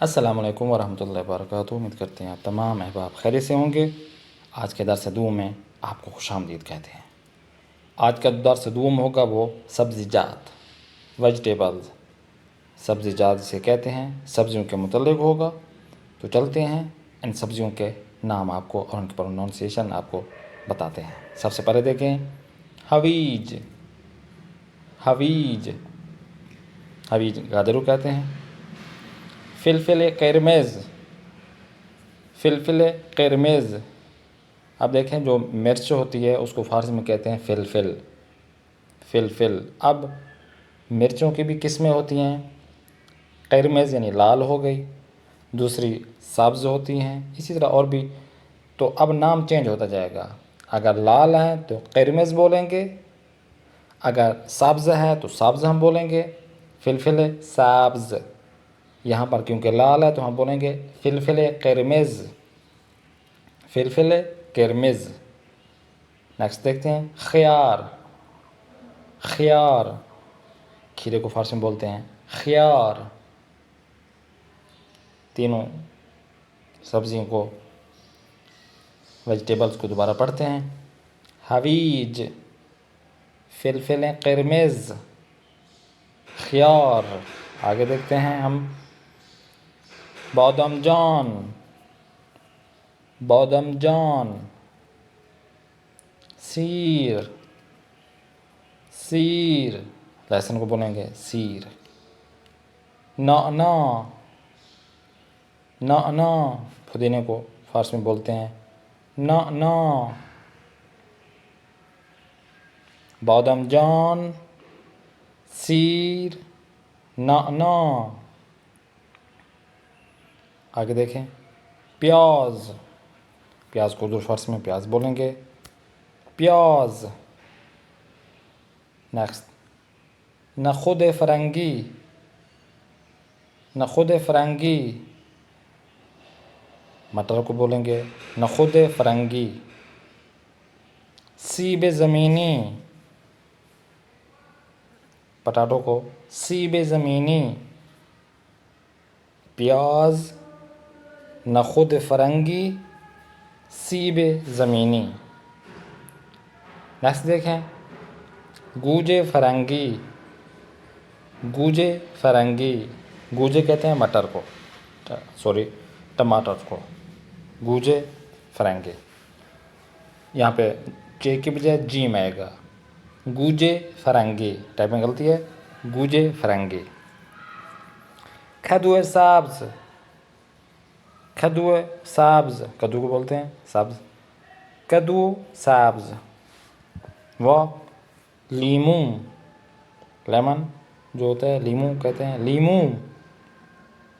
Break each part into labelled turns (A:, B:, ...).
A: अस्सलाम वालेकुम वरहमतुल्लाहि वबरकातुहू। उम्मीद करते हैं आप तमाम अहबाब खैरियत से होंगे। आज के दर्स दूम में आपको खुशामदीद कहते हैं। आज का दर्स दूम होगा वो सब्ज़ीजात, वेजिटेबल्स। सब्ज़ीजात से कहते हैं, सब्ज़ियों के मुतल्लिक़ होगा। तो चलते हैं, इन सब्ज़ियों के नाम आपको और उनके प्रोनाउंसिएशन आपको बताते हैं। सबसे पहले देखें, हवीज। हवीज हवीज गाजर को कहते हैं। फिलफिल किरमिज़। फिलफिल किरमिज़। अब देखें, जो मिर्च होती है उसको फ़ारसी में कहते हैं फिलफिल। फिलफिल। अब मिर्चों की भी किस्में होती हैं। किरमिज़ यानी लाल हो गई, दूसरी सब्ज़ होती हैं, इसी तरह और भी। तो अब नाम चेंज होता जाएगा। अगर लाल है तो किरमिज़ बोलेंगे, अगर सब्ज़ है तो सब्ज़ हम बोलेंगे फिलफिल सब्ज़। यहाँ पर क्योंकि लाल है तो हम बोलेंगे फिलफिल किरमिज़। फिलफिल किरमिज़। नेक्स्ट देखते हैं, ख़ियार। ख़ियार, खीरे को फ़ारसी में बोलते हैं ख़ियार। तीनों सब्ज़ियों को, वेजिटेबल्स को दोबारा पढ़ते हैं। हवीज, फिलफिल किरमिज़, ख़ियार। आगे देखते हैं हम, बादामजान। बादामजान। सीर। सीर, लहसुन को बोलेंगे सीर। नाना। नाना, पुदीने को फ़ारसी में बोलते हैं नाना। बादामजान, सीर, नाना। आगे देखें, प्याज। प्याज को उर्दू फ़ारसी में प्याज बोलेंगे प्याज। नेक्स्ट, नखुद फ़रंगी। नखुद फ़रंगी, मटर को बोलेंगे नखुद फ़रंगी। सीब ज़मीनी, पटाटो को सीब ज़मीनी। प्याज, नखुद फ़रंगी, सीब ज़मीनी। नेक्स्ट देखें, गूजे फ़रंगी। गूजे फ़रंगी, गूजे कहते हैं मटर को, सॉरी टमाटर को, गूजे फ़रंगी। यहाँ पे जे की बजाय जीम आएगा, गूजे फ़रंगी। टाइपिंग गलती है, गूजे फ़रंगी। कद्दू सब्ज़। कद्दू सब्ज़, कद्दू को बोलते हैं सब्ज़, कद्दू सब्ज़। व लीमू, लेमन जो होता है, लीमू कहते हैं लीमू।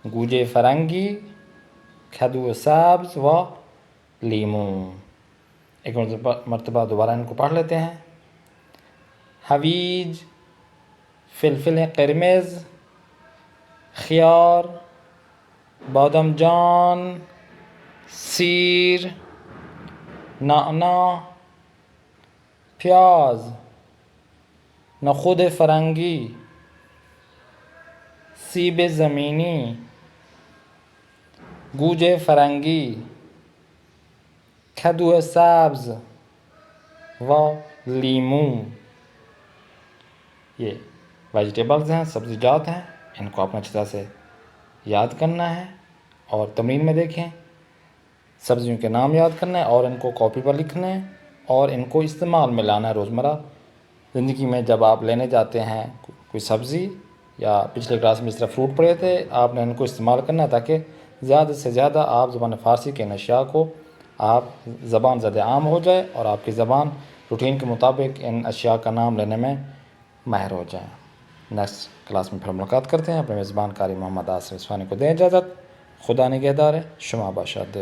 A: गूजे फ़रंगी, कद्दू सब्ज़ व लीमू। एक मरतबा दोबारा इनको पढ़ लेते हैं। हवीज, फिलफिल किरमिज़, ख़ियार, बादामजान, सीर, नाना, प्याज, नखुद फ़रंगी, सीब ज़मीनी, गूजे फ़रंगी, कद्दू सब्ज़ व लीमू। ये वेजिटेबल्स हैं, सब्ज़ीजात हैं। इनको आपने अच्छी तरह से याद करना है और तमरीन में देखें, सब्ज़ियों के नाम याद करना है और इनको कॉपी पर लिखना है और इनको इस्तेमाल में लाना है रोज़मर्रा ज़िंदगी में। जब आप लेने जाते हैं कोई सब्ज़ी, या पिछले क्लास में इस तरह फ्रूट पढ़े थे, आपने इनको इस्तेमाल करना है ताकि ज़्यादा से ज़्यादा आप ज़बान फ़ारसी के नशिया को आप ज़बान ज़्यादा आम हो जाए और आपकी ज़बान रूटीन के मुताबिक इन अशिया का नाम लेने में माहिर हो जाए। नेक्स्ट क्लास में फिर मुलाकात करते हैं। अपने मेज़बान कारी मोहम्मद आसिफ इस्फानी को दें इजाज़त। खुदा निगहदार है। शुमा बाशाद।